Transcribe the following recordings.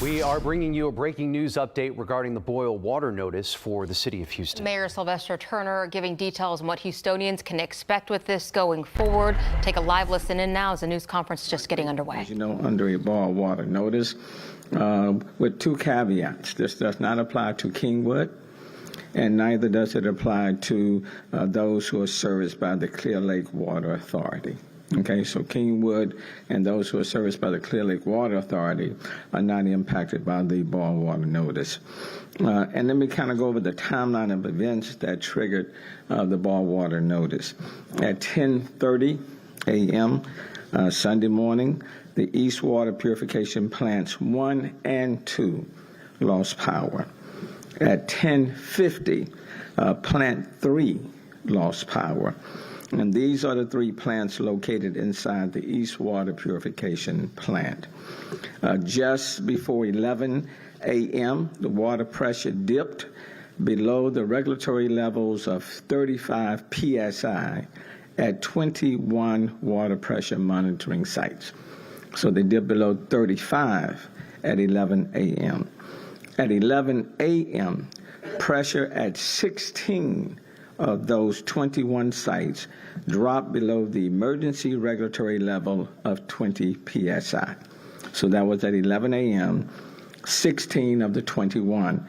We are bringing you a breaking news update regarding the boil water notice for the city of Houston. Mayor Sylvester Turner giving details on what Houstonians can expect with this going forward. Take a live listen in now as the news conference just getting underway. As you know, under a boil water notice, with two caveats. This does not apply to Kingwood, and neither does it apply to those who are serviced by the Clear Lake Water Authority. Okay, so Kingwood and those who are serviced by the Clear Lake Water Authority are not impacted by the boil water notice. And let me kind of go over the timeline of events that triggered the boil water notice. At 10:30 a.m. Sunday morning, the East Water Purification Plants 1 and 2 lost power. At 10:50, Plant 3 lost power. And these are the three plants located inside the East Water Purification Plant. Just before 11 a.m., the water pressure dipped below the regulatory levels of 35 psi at 21 water pressure monitoring sites. So they dipped below 35 at 11 a.m. At 11 a.m., pressure at 16 of those 21 sites dropped below the emergency regulatory level of 20 psi. So that was at 11 a.m. 16 of the 21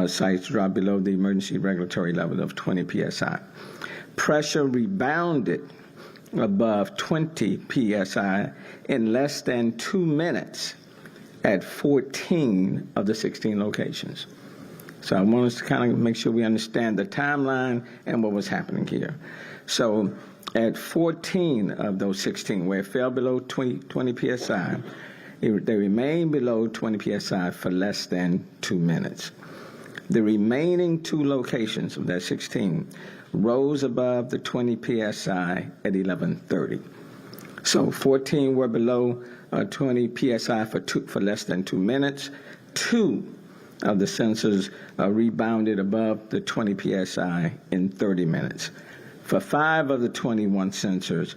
sites dropped below the emergency regulatory level of 20 psi. Pressure rebounded above 20 psi in less than 2 minutes at 14 of the 16 locations. So I want us to kind of make sure we understand the timeline and what was happening here. So at 14 of those 16, where it fell below 20 psi, they remained below 20 psi for less than 2 minutes. The remaining two locations of that 16 rose above the 20 psi at 11:30. So 14 were below 20 psi for less than 2 minutes. 2 of the sensors rebounded above the 20 psi in 30 minutes. For 5 of the 21 sensors,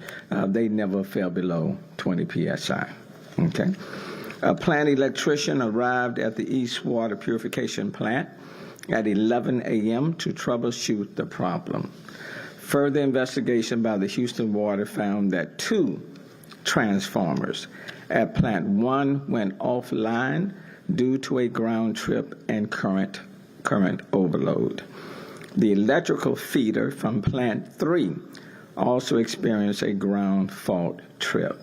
they never fell below 20 psi. Okay. A plant electrician arrived at the East Water Purification Plant at 11 a.m. to troubleshoot the problem. Further investigation by the Houston Water found that 2 transformers at Plant 1 went offline due to a ground trip and current overload. The electrical feeder from Plant 3 also experienced a ground fault trip.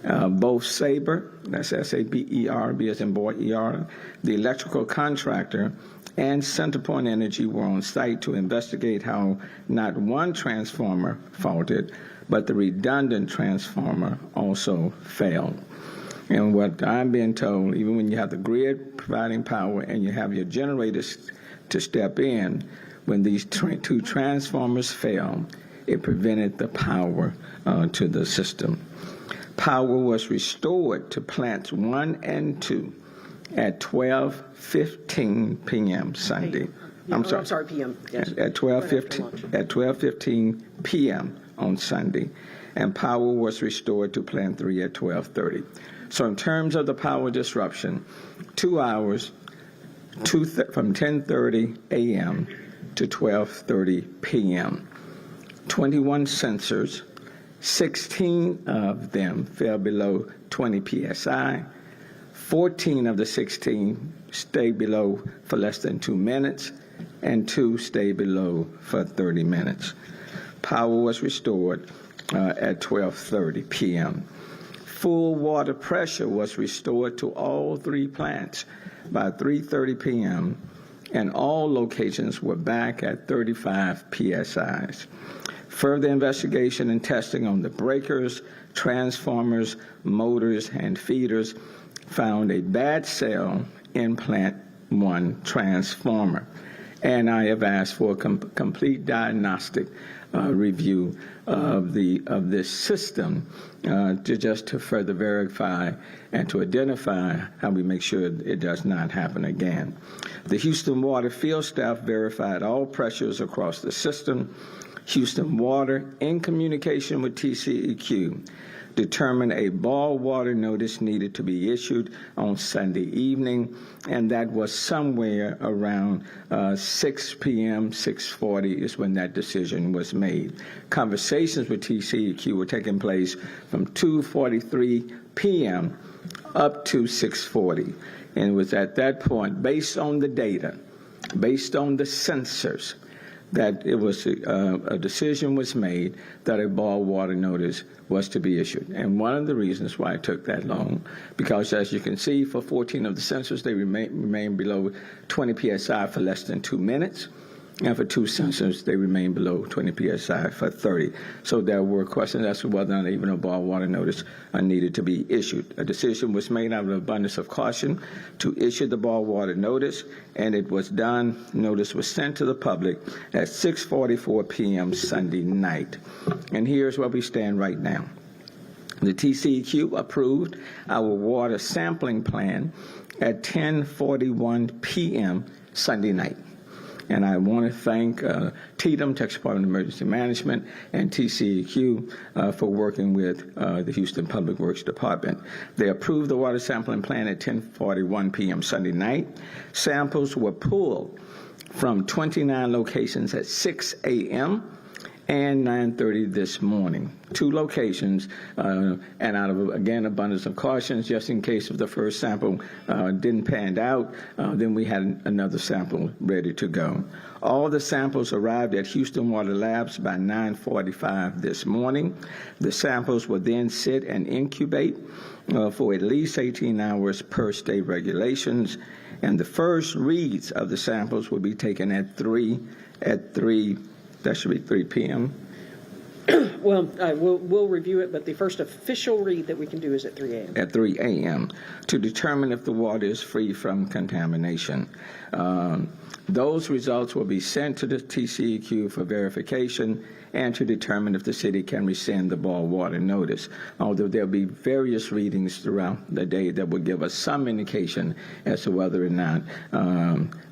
Both Saber, that's S-A-B-E-R, B as in boy, E-R, the electrical contractor, and Centerpoint Energy were on site to investigate how not one transformer faulted, but the redundant transformer also failed. And what I'm being told, even when you have the grid providing power and you have your generators to step in, when these two transformers failed, it prevented the power to the system. Power was restored to plants 1 and 2 at 12:15 p.m. Sunday. I'm sorry, p.m. Yes. At 12:15 p.m. on Sunday, and power was restored to Plant 3 at 12:30. So in terms of the power disruption, 2 hours from 10:30 a.m. to 12:30 p.m. 21 sensors, 16 of them fell below 20 psi. 14 of the 16 stayed below for less than 2 minutes, and 2 stayed below for 30 minutes. Power was restored at 12:30 p.m. Full water pressure was restored to all 3 plants by 3:30 p.m., and all locations were back at 35 psi's. Further investigation and testing on the breakers, transformers, motors, and feeders found a bad cell in Plant 1 transformer. And I have asked for a complete diagnostic review of this system to further verify and to identify how we make sure it does not happen again. The Houston Water field staff verified all pressures across the system. Houston Water, in communication with TCEQ, determined a boil water notice needed to be issued on Sunday evening, and that was somewhere around 6 p.m., 6:40 is when that decision was made. Conversations with TCEQ were taking place from 2:43 p.m. up to 6:40, and it was at that point, based on the data, based on the sensors, that it was a decision was made that a boil water notice was to be issued. And one of the reasons why it took that long, because as you can see, for 14 of the sensors, they remain below 20 psi for less than 2 minutes. And for 2 sensors, they remain below 20 psi for 30. So there were questions as to whether or not even a boil water notice needed to be issued. A decision was made out of abundance of caution to issue the boil water notice, and it was done. Notice was sent to the public at 6:44 p.m. Sunday night. And here's where we stand right now. The TCEQ approved our water sampling plan at 10:41 p.m. Sunday night. And I want to thank TDM, Texas Department of Emergency Management, and TCEQ for working with the Houston Public Works Department. They approved the water sampling plan at 10:41 p.m. Sunday night. Samples were pulled from 29 locations at 6 a.m. and 9:30 this morning. 2 locations, and out of, again, abundance of cautions, just in case if the first sample didn't pan out, then we had another sample ready to go. All the samples arrived at Houston Water Labs by 9:45 this morning. The samples will then sit and incubate for at least 18 hours per state regulations, and the first reads of the samples will be taken at 3. That should be 3 p.m. Well, we'll review it, but the first official read that we can do is at 3 a.m. At 3 a.m. to determine if the water is free from contamination. Those results will be sent to the TCEQ for verification and to determine if the city can rescind the boil water notice. Although there'll be various readings throughout the day that will give us some indication as to whether or not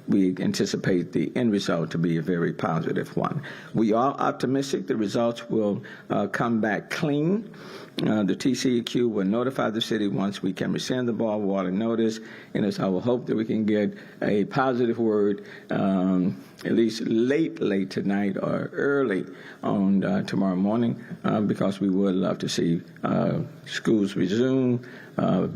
we anticipate the end result to be a very positive one. We are optimistic the results will come back clean. The TCEQ will notify the city once we can rescind the boil water notice, and it's our hope that we can get a positive word at least late tonight or early on tomorrow morning, because we would love to see schools resume,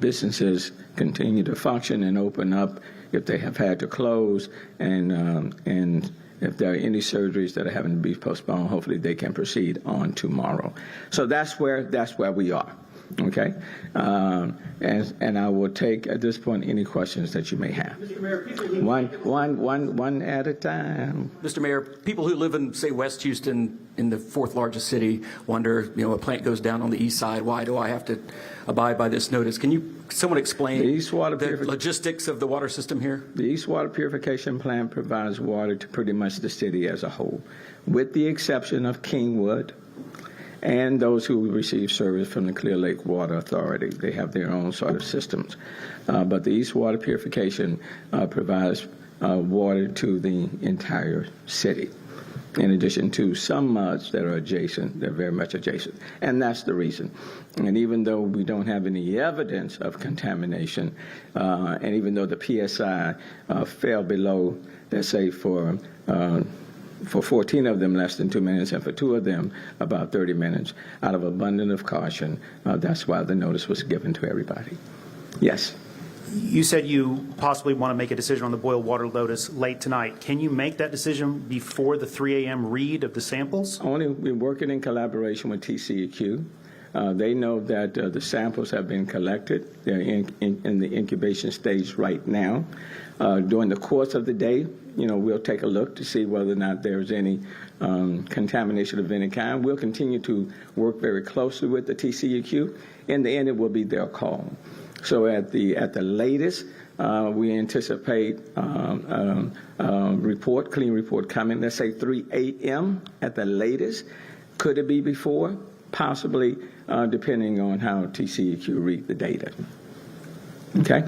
businesses continue to function and open up if they have had to close, and if there are any surgeries that are having to be postponed, hopefully they can proceed on tomorrow. So that's where we are. Okay, and I will take at this point any questions that you may have. Mr. Mayor, one at a time. Mr. Mayor, people who live in, say, West Houston, in the 4th largest city, wonder, a plant goes down on the east side. Why do I have to abide by this notice? Can someone explain the logistics of the water system here? The East Water Purification Plant provides water to pretty much the city as a whole, with the exception of Kingwood and those who receive service from the Clear Lake Water Authority. They have their own sort of systems. But the East Water Purification provides water to the entire city, in addition to some muds that are adjacent. They're very much adjacent. And that's the reason. And even though we don't have any evidence of contamination, and even though the PSI fell below, let's say, for 14 of them less than 2 minutes, and for 2 of them about 30 minutes, out of abundance of caution, that's why the notice was given to everybody. Yes. You said you possibly want to make a decision on the boil water notice late tonight. Can you make that decision before the 3 a.m. read of the samples? Only we're working in collaboration with TCEQ. They know that the samples have been collected. They're in the incubation stage right now. During the course of the day, we'll take a look to see whether or not there's any contamination of any kind. We'll continue to work very closely with the TCEQ. In the end, it will be their call. So at the latest, we anticipate clean report coming, let's say 3 a.m. at the latest. Could it be before? Possibly, depending on how TCEQ read the data. Okay?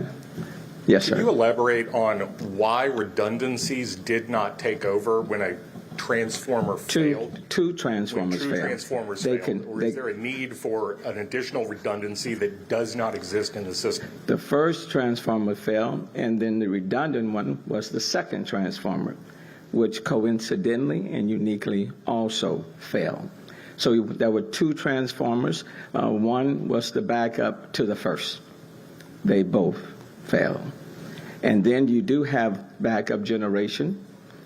Yes, sir. Can you elaborate on why redundancies did not take over when a transformer failed? Two transformers When two failed. transformers failed, or is there a need for an additional redundancy that does not exist in the system? The first transformer failed, and then the redundant one was the second transformer, which coincidentally and uniquely also failed. So there were two transformers. One was the backup to the first. They both failed. And then you do have backup generation.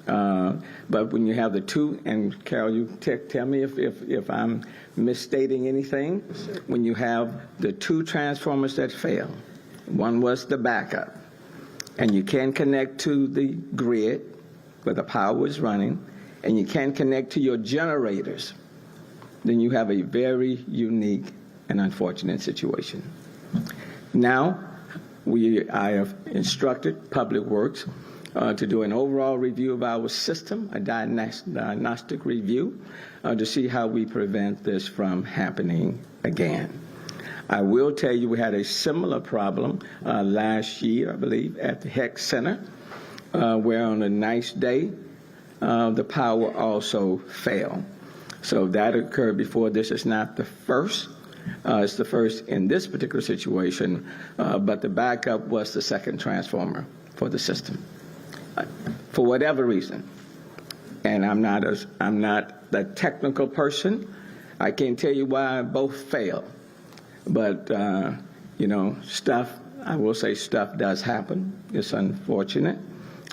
But when you have the two, and Carol, you tell me if I'm misstating anything. When you have the two transformers that fail, one was the backup, and you can't connect to the grid where the power was running, and you can't connect to your generators, then you have a very unique and unfortunate situation. Now, I have instructed Public Works to do an overall review of our system, a diagnostic review, to see how we prevent this from happening again. I will tell you we had a similar problem last year, I believe, at the HEC Center, where on a nice day, the power also failed. So that occurred before. This is not the first. It's the first in this particular situation, but the backup was the second transformer for the system. For whatever reason, and I'm not the technical person, I can't tell you why both failed. But stuff, I will say stuff does happen. It's unfortunate.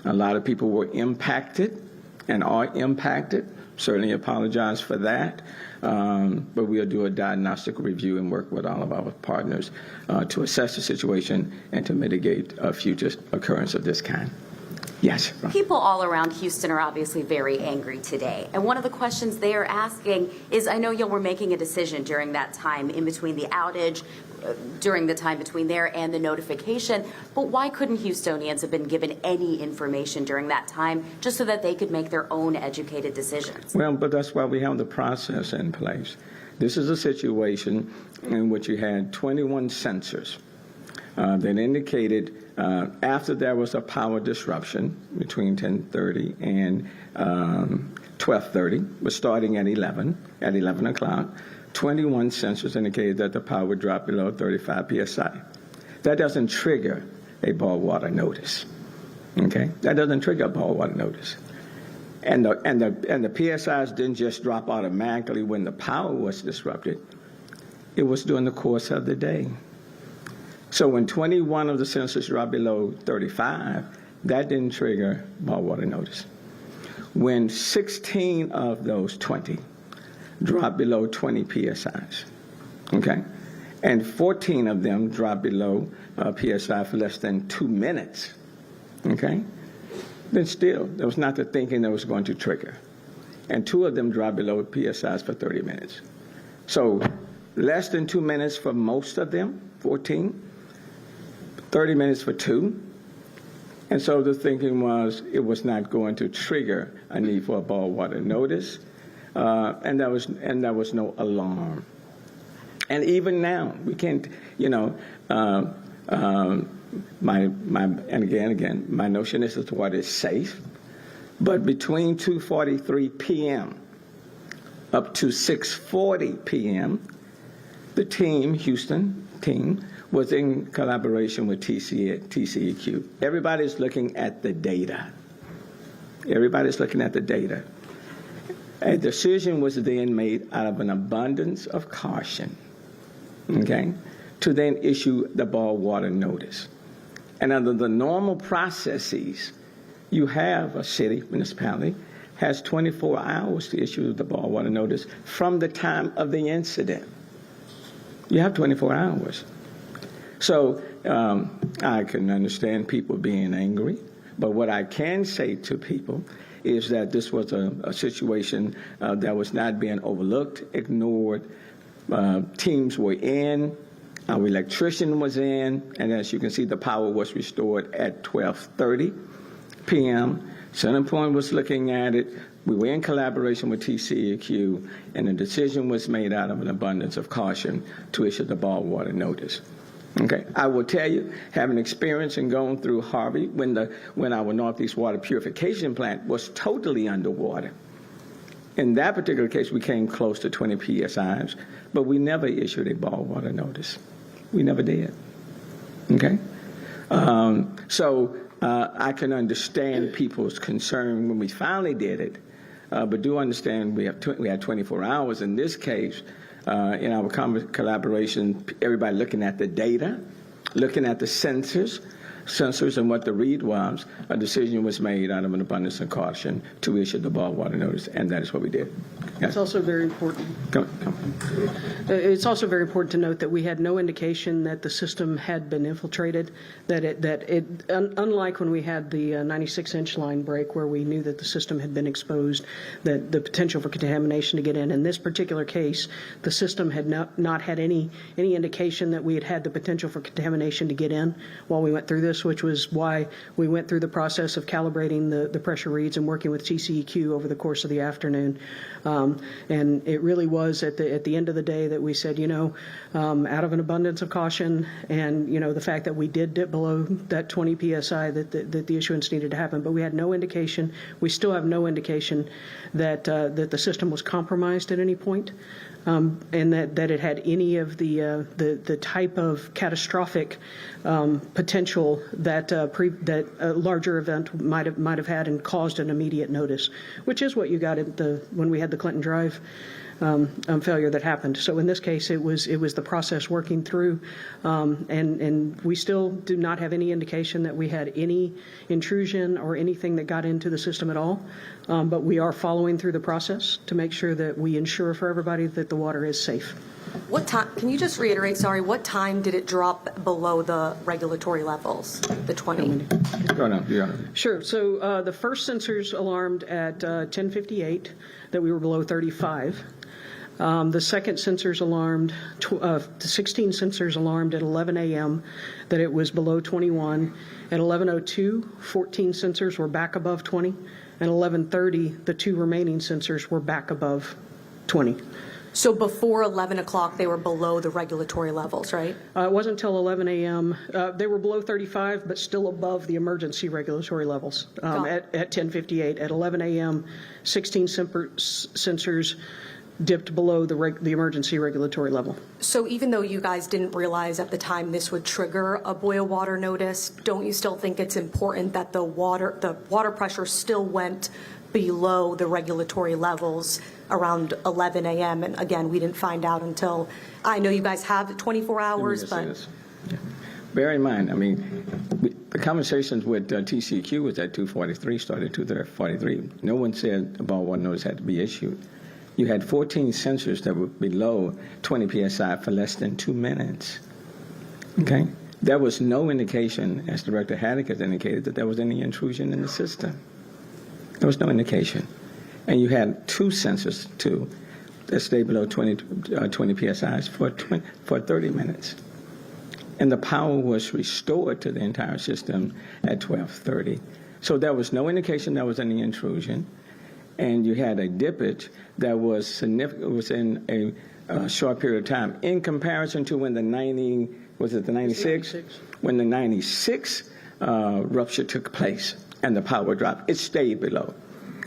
A lot of people were impacted and are impacted. Certainly apologize for that. But we'll do a diagnostic review and work with all of our partners to assess the situation and to mitigate a future occurrence of this kind. Yes. People all around Houston are obviously very angry today. And one of the questions they are asking is, I know you were making a decision during that time in between the outage, during the time between there and the notification, but why couldn't Houstonians have been given any information during that time just so that they could make their own educated decisions? Well, but that's why we have the process in place. This is a situation in which you had 21 sensors that indicated after there was a power disruption between 10:30 and 12:30, was starting at 11 o'clock, 21 sensors indicated that the power would drop below 35 psi. That doesn't trigger a boil water notice. Okay, that doesn't trigger a boil water notice. And the PSIs didn't just drop automatically when the power was disrupted. It was during the course of the day. So when 21 of the sensors dropped below 35, that didn't trigger boil water notice. When 16 of those 20 dropped below 20 PSIs, okay, and 14 of them dropped below PSI for less than 2 minutes, okay, then still, there was not the thinking that was going to trigger. And 2 of them dropped below PSIs for 30 minutes. So less than 2 minutes for most of them, 14, 30 minutes for 2. And so the thinking was it was not going to trigger a need for a boil water notice, and there was no alarm. And even now, we can't, my notion is that the water is safe, but between 2:43 p.m. up to 6:40 p.m., the Houston team, was in collaboration with TCEQ. Everybody's looking at the data. Everybody's looking at the data. A decision was then made out of an abundance of caution, okay, to then issue the boil water notice. And under the normal processes, you have a city, municipality, has 24 hours to issue the boil water notice from the time of the incident. You have 24 hours. So I can understand people being angry, but what I can say to people is that this was a situation that was not being overlooked, ignored. Teams were in, our electrician was in, and as you can see, the power was restored at 12:30 p.m. CenterPoint was looking at it. We were in collaboration with TCEQ, and the decision was made out of an abundance of caution to issue the boil water notice. Okay, I will tell you, having experience in going through Harvey when our Northeast Water Purification Plant was totally underwater, In that particular case, we came close to 20 PSIs, but we never issued a boil water notice. We never did. Okay? So I can understand people's concern when we finally did it, but do understand we had 24 hours. In this case, in our collaboration, everybody looking at the data, looking at the sensors and what the read was, a decision was made out of an abundance of caution to issue the boil water notice, and that is what we did. Yeah. It's also very important. Come. It's also very important to note that we had no indication that the system had been infiltrated, unlike when we had the 96-inch line break where we knew that the system had been exposed, that the potential for contamination to get in. In this particular case, the system had not had any indication that we had the potential for contamination to get in while we went through this, which was why we went through the process of calibrating the pressure reads and working with TCEQ over the course of the afternoon. And it really was at the end of the day that we said, out of an abundance of caution and, the fact that we did dip below that 20 PSI that the issuance needed to happen. But we had no indication, we still have no indication that the system was compromised at any point. And that it had any of the type of catastrophic potential that a larger event might have had and caused an immediate notice, which is what you got when we had the Clinton Drive failure that happened. So in this case, it was the process working through, and we still do not have any indication that we had any intrusion or anything that got into the system at all. But we are following through the process to make sure that we ensure for everybody that the water is safe. What time, can you just reiterate, sorry, what time did it drop below the regulatory levels, the 20? Go on, yeah. Sure. So the first sensors alarmed at 10:58 that we were below 35. The second sensors alarmed, 16 sensors alarmed at 11 a.m. that it was below 21. At 11:02, 14 sensors were back above 20. At 11:30, the 2 remaining sensors were back above 20. So before 11 o'clock, they were below the regulatory levels, right? It wasn't until 11 a.m. They were below 35, but still above the emergency regulatory levels at 10:58. At 11 a.m., 16 sensors dipped below the emergency regulatory level. So even though you guys didn't realize at the time this would trigger a boil water notice, don't you still think it's important that the water pressure still went below the regulatory levels around 11 a.m. And again, we didn't find out until, I know you guys have 24 hours, but. Yeah. Bear in mind, the conversations with TCEQ was at 2:43, started at 2:43. No one said a boil water notice had to be issued. You had 14 sensors that were below 20 PSI for less than 2 minutes. Okay? There was no indication, as Director Haddock has indicated, that there was any intrusion in the system. There was no indication. And you had 2 sensors, too, that stayed below 20 PSIs for 30 minutes. And the power was restored to the entire system at 12:30. So there was no indication there was any intrusion. And you had a dippage that was significant within a short period of time in comparison to when the 96? When the 96 rupture took place and the power dropped, it stayed below.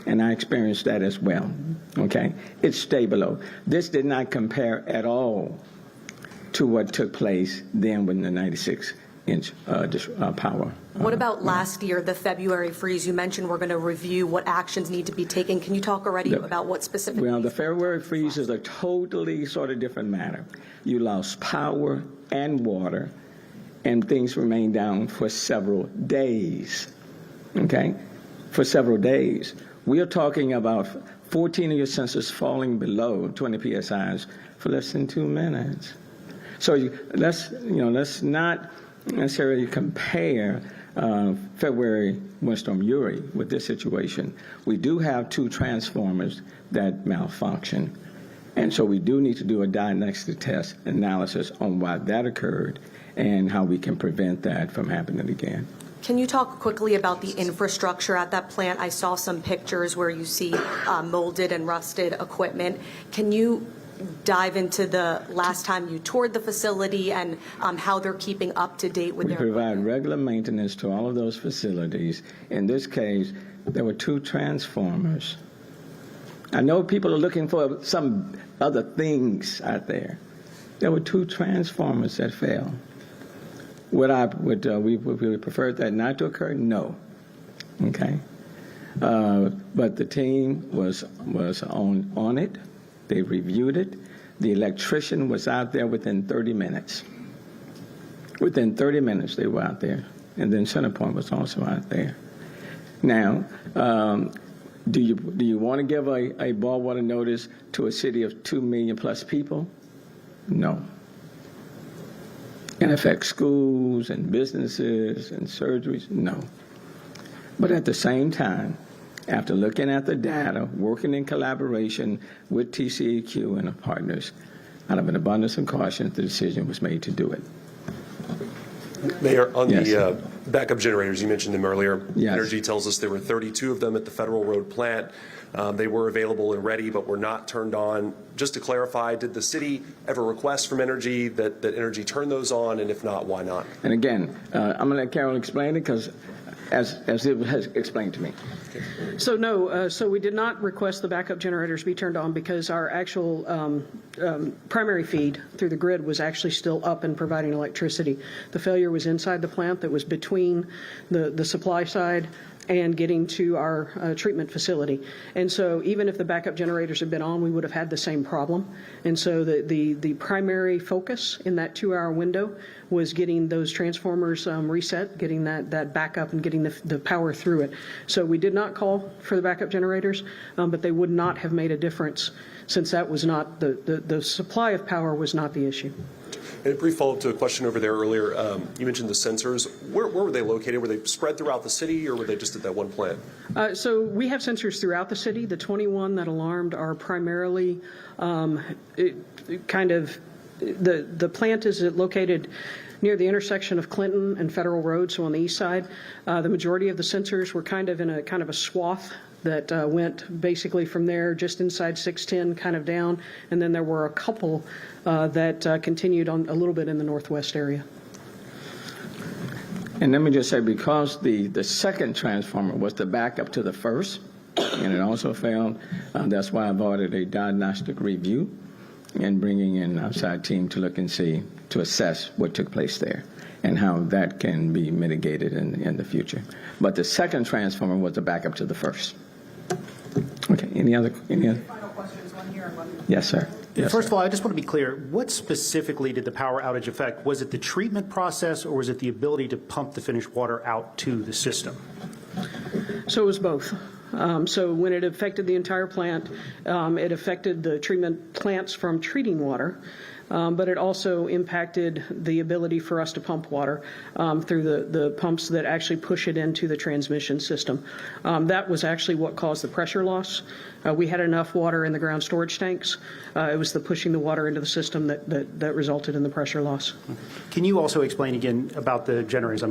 And I experienced that as well, okay? It stayed below. This did not compare at all to what took place then when the 96-inch power. What about last year, the February freeze? You mentioned we're going to review what actions need to be taken. Can you talk already about what specifically? Well, the February freeze is a totally sort of different matter. You lost power and water, and things remained down for several days, okay? For several days. We are talking about 14 of your sensors falling below 20 PSIs for less than 2 minutes. So let's not necessarily compare February Windstorm Uri with this situation. We do have 2 transformers that malfunction, and so we do need to do a diagnostic test analysis on why that occurred and how we can prevent that from happening again. Can you talk quickly about the infrastructure at that plant? I saw some pictures where you see molded and rusted equipment. Can you dive into the last time you toured the facility and how they're keeping up to date with their equipment? We provide regular maintenance to all of those facilities. In this case, there were 2 transformers I know people are looking for some other things out there. There were 2 transformers that fell. Would we prefer that not to occur? No. Okay. But the team was on it. They reviewed it. The electrician was out there within 30 minutes. Within 30 minutes, they were out there. And then CenterPoint was also out there. Now, do you want to give a boil water notice to a city of 2 million plus people? No. It affects schools and businesses and surgeries? No. But at the same time, after looking at the data, working in collaboration with TCEQ and our partners, out of an abundance of caution, the decision was made to do it. Mayor, on Yes. the backup generators, you mentioned them earlier. Yes. Energy tells us there were 32 of them at the Federal Road plant. They were available and ready, but were not turned on. Just to clarify, did the city ever request from Energy that Energy turn those on, and if not, why not? And again, I'm going to let Carol explain it because as it has explained to me. So no, so we did not request the backup generators be turned on because our actual primary feed through the grid was actually still up and providing electricity. The failure was inside the plant that was between the supply side and getting to our treatment facility. And so even if the backup generators had been on, we would have had the same problem. And so the primary focus in that 2-hour window was getting those transformers reset, getting that backup and getting the power through it. So we did not call for the backup generators, but they would not have made a difference since that was not, the supply of power was not the issue. And a brief follow-up to a question over there earlier. You mentioned the sensors. Where were they located? Were they spread throughout the city, or were they just at that one plant? So we have sensors throughout the city. The 21 that alarmed are primarily the plant is located near the intersection of Clinton and Federal Road, so on the east side. The majority of the sensors were kind of in a swath that went basically from there just inside 610 kind of down, and then there were a couple that continued on a little bit in the northwest area. And let me just say, because the second transformer was the backup to the first, and it also failed, that's why I've ordered a diagnostic review and bringing in an outside team to look and see, to assess what took place there and how that can be mitigated in the future. But the second transformer was the backup to the first. Okay, any other? Final questions, one here and one. Yes, sir. Yes, First sir. of all, I just want to be clear. What specifically did the power outage affect? Was it the treatment process, or was it the ability to pump the finished water out to the system? So it was both. So when it affected the entire plant, it affected the treatment plants from treating water, but it also impacted the ability for us to pump water through the pumps that actually push it into the transmission system. That was actually what caused the pressure loss. We had enough water in the ground storage tanks. It was the pushing the water into the system that resulted in the pressure loss. Can you also explain again about the generators?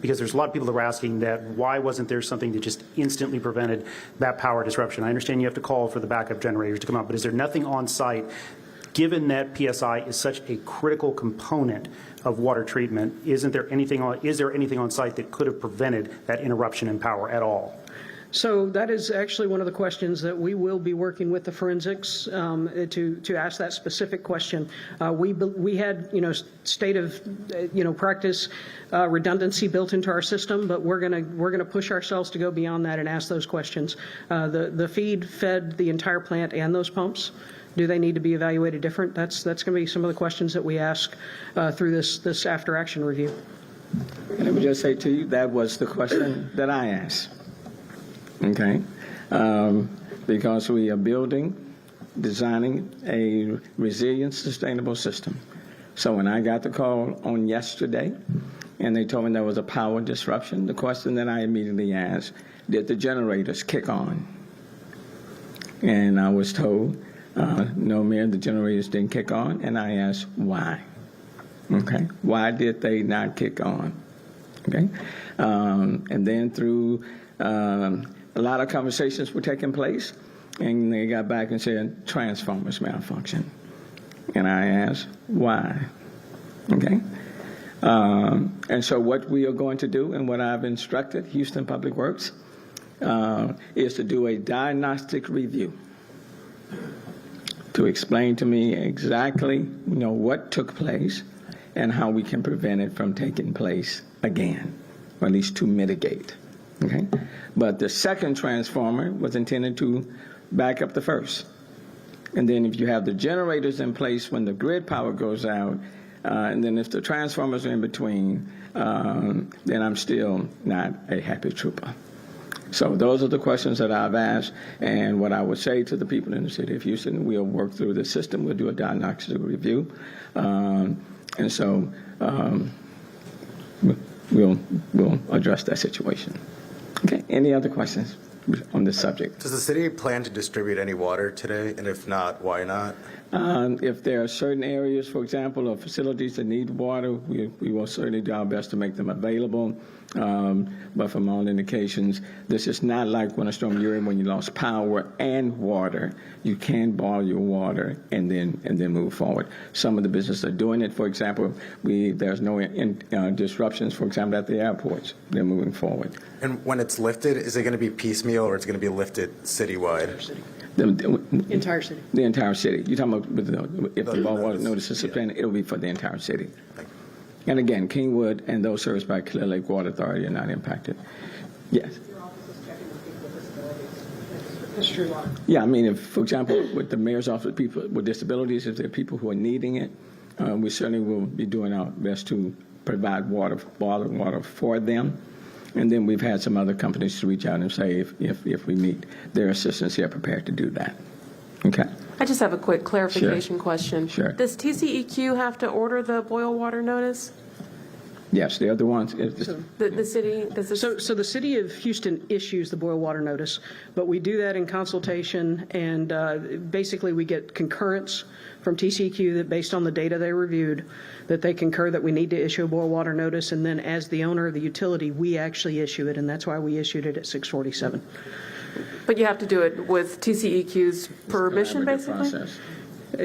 Because there's a lot of people that were asking that why wasn't there something that just instantly prevented that power disruption? I understand you have to call for the backup generators to come out, but is there nothing on site, given that PSI is such a critical component of water treatment, is there anything on site that could have prevented that interruption in power at all? So that is actually one of the questions that we will be working with the forensics to ask that specific question. We had state of practice redundancy built into our system, but we're gonna push ourselves to go beyond that and ask those questions. The feed fed the entire plant and those pumps. Do they need to be evaluated different? That's going to be some of the questions that we ask through this after action review. And let me just say to you, that was the question that I asked. Okay, because we are designing a resilient, sustainable system. So when I got the call on yesterday, and they told me there was a power disruption, the question that I immediately asked, did the generators kick on? And I was told, no, Mayor, the generators didn't kick on, and I asked why. Okay, why did they not kick on? Okay, and then through a lot of conversations were taking place, and they got back and said transformers malfunction. And I asked why. Okay? And so what we are going to do, and what I've instructed Houston Public Works, is to do a diagnostic review to explain to me exactly, what took place and how we can prevent it from taking place again, or at least to mitigate. Okay? But the second transformer was intended to back up the first. And then if you have the generators in place when the grid power goes out, and then if the transformers are in between, then I'm still not a happy trooper. So those are the questions that I've asked, and what I would say to the people in the city of Houston, we'll work through the system, we'll do a diagnostic review, and so we'll address that situation. Okay, any other questions on this subject? Does the city plan to distribute any water today, and if not, why not? If there are certain areas, for example, or facilities that need water, we will certainly do our best to make them available. But from all indications, this is not like when a storm Uri, when you lost power and water. You can borrow your water and then move forward. Some of the businesses are doing it. For example, there's no disruptions, for example, at the airports. They're moving forward. And when it's lifted, is it going to be piecemeal or it's going to be lifted citywide? The Entire city. The entire city. You're talking about if the boil water notice is suspended, it'll be for the entire city. And again, Kingwood and those serviced by Clear Lake Water Authority are not impacted. Yes. That's true. Yeah, I mean, if, for example, with the mayor's office, people with disabilities, if there are people who are needing it, we certainly will be doing our best to provide water for them. And then we've had some other companies to reach out and say if we need their assistance, they're prepared to do that. Okay. I just have a quick clarification question. Sure. Does TCEQ have to order the boil water notice? Yes, the other ones. The city? So the city of Houston issues the boil water notice, but we do that in consultation, and basically we get concurrence from TCEQ that based on the data they reviewed, that they concur that we need to issue a boil water notice, and then as the owner of the utility, we actually issue it, and that's why we issued it at 6:47. But you have to do it with TCEQ's permission, basically? Process.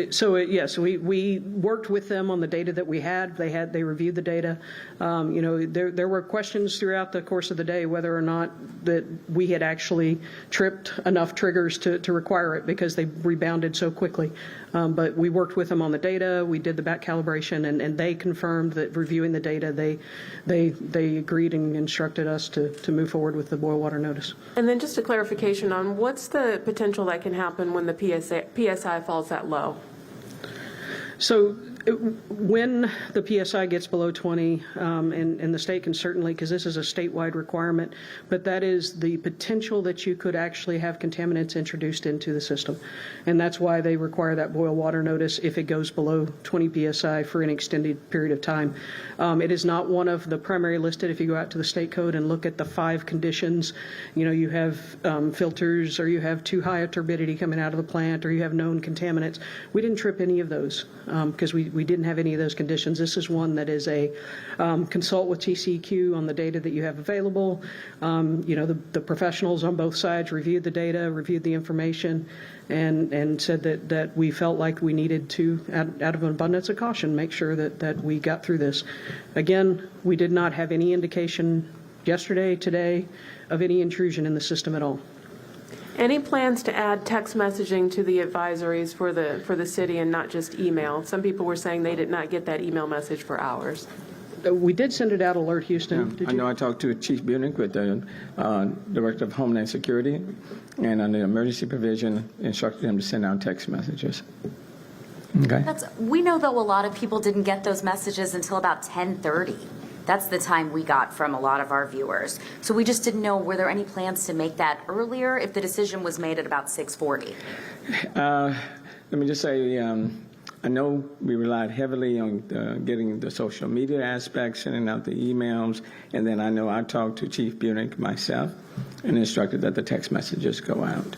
So yes, we worked with them on the data that we had. They reviewed the data. There were questions throughout the course of the day whether or not that we had actually tripped enough triggers to require it because they rebounded so quickly. But we worked with them on the data. We did the back calibration, and they confirmed that reviewing the data, they agreed and instructed us to move forward with the boil water notice. And then just a clarification on what's the potential that can happen when the PSI falls that low? So when the PSI gets below 20, and the state can certainly, because this is a statewide requirement, but that is the potential that you could actually have contaminants introduced into the system. And that's why they require that boil water notice if it goes below 20 PSI for an extended period of time. It is not one of the primary listed. If you go out to the state code and look at the 5 conditions, you have filters, or you have too high a turbidity coming out of the plant, or you have known contaminants. We didn't trip any of those because we didn't have any of those conditions. This is one that is a consult with TCEQ on the data that you have available. The professionals on both sides reviewed the data, reviewed the information, and said that we felt like we needed to, out of an abundance of caution, make sure that we got through this. Again, we did not have any indication yesterday, today, of any intrusion in the system at all. Any plans to add text messaging to the advisories for the city and not just email? Some people were saying they did not get that email message for hours. We did send it out, Alert Houston. I know I talked to Chief Bunick with the Director of Homeland Security, and on the emergency provision, instructed him to send out text messages. Okay. We know, though, a lot of people didn't get those messages until about 10:30. That's the time we got from a lot of our viewers. So we just didn't know, were there any plans to make that earlier if the decision was made at about 6:40? Let me just say, I know we relied heavily on getting the social media aspects, sending out the emails, and then I know I talked to Chief Bunick myself and instructed that the text messages go out.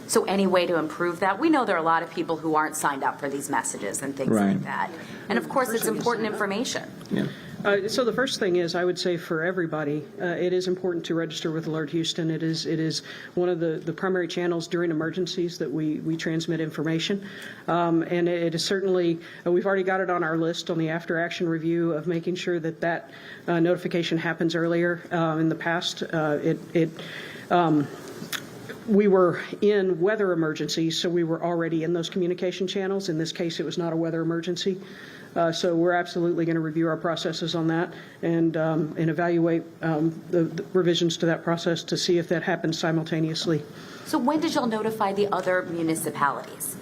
So any way to improve that? We know there are a lot of people who aren't signed up for these messages and things like that. And of course, it's important information. Yeah. So the first thing is, I would say for everybody, it is important to register with Alert Houston. It is one of the primary channels during emergencies that we transmit information. And it is certainly, we've already got it on our list on the after action review of making sure that we were in weather emergencies, so we were already in those communication channels. In this case, it was not a weather emergency. So we're absolutely going to review our processes on that and evaluate the revisions to that process to see if that happens simultaneously. So when did y'all notify the other municipalities?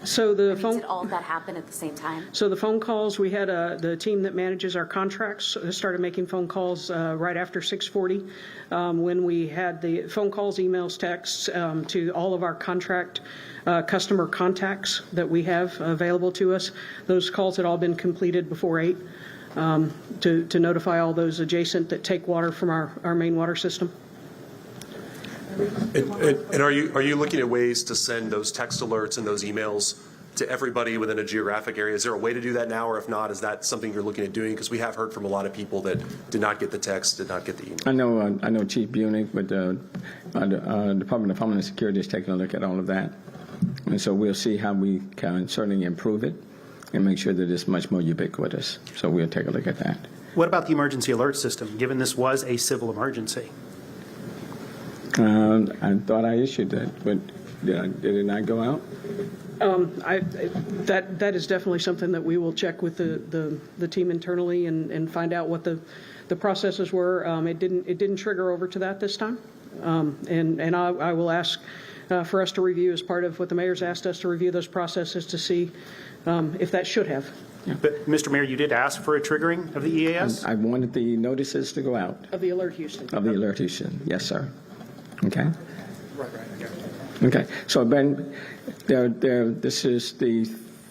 So the Did all of that happen at the same time? So the phone calls, we had the team that manages our contracts started making phone calls right after 6:40 when we had the phone calls, emails, texts to all of our contract customer contacts that we have available to us. Those calls had all been completed before 8 to notify all those adjacent that take water from our main water system. And are you looking at ways to send those text alerts and those emails to everybody within a geographic area? Is there a way to do that now, or if not, is that something you're looking at doing? Because we have heard from a lot of people that did not get the text, did not get the email. I know Chief Bunick with the Department of Homeland Security is taking a look at all of that. And so we'll see how we can certainly improve it and make sure that it's much more ubiquitous. So we'll take a look at that. What about the emergency alert system, given this was a civil emergency? I thought I issued that, but did it not go out? That is definitely something that we will check with the team internally and find out what the processes were. It didn't trigger over to that this time, and I will ask for us to review as part of what the mayor's asked us to review those processes to see if that should have. Yeah. But, Mr. Mayor, you did ask for a triggering of the EAS? I wanted the notices to go out. Of the Alert Houston. Of the Alert Houston, yes, sir. Okay. Okay. So, Ben, this is the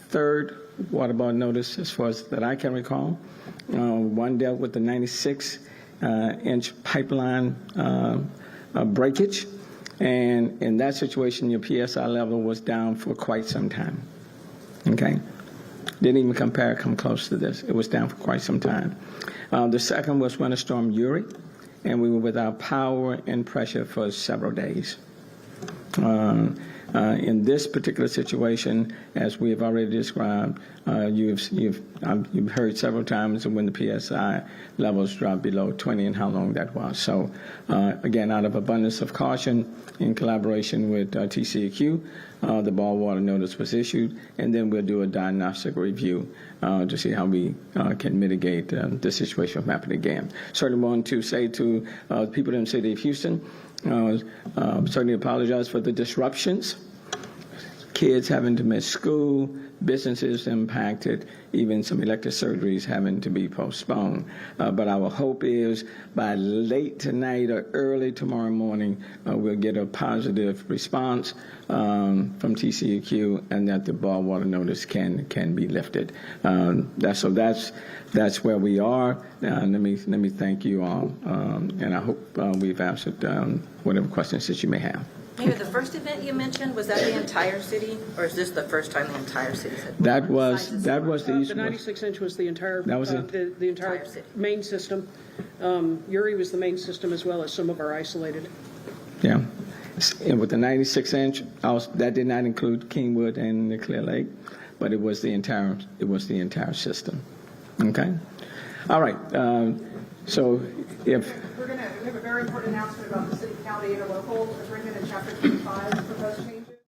third waterborne notice, as far as that I can recall. One dealt with the 96-inch pipeline breakage, and in that situation, your PSI level was down for quite some time. Okay. Didn't even come close to this. It was down for quite some time. The second was Winter Storm Uri, and we were without power and pressure for several days. In this particular situation, as we have already described, you've heard several times when the PSI levels dropped below 20 and how long that was. So, again, out of abundance of caution, in collaboration with TCEQ, the boil water notice was issued, and then we'll do a diagnostic review to see how we can mitigate the situation from happening again. Certainly want to say to people in the city of Houston, certainly apologize for the disruptions. Kids having to miss school, businesses impacted, even some elective surgeries having to be postponed. But our hope is by late tonight or early tomorrow morning, we'll get a positive response from TCEQ and that the boil water notice can be lifted. That's where we are. Let me thank you all, and I hope we've answered whatever questions that you may have. Mayor, the first event you mentioned, was that the entire city, or is this the first time the entire city said? That was the east. The 96-inch was the entire. That was the entire main system. Uri was the main system as well as some of our isolated. Yeah, and with the 96-inch, that did not include Kingwood and the Clear Lake, but it was the entire system. Okay, all right. So if we have a very important announcement about the city-county interlocal agreement in Chapter 25 proposed change.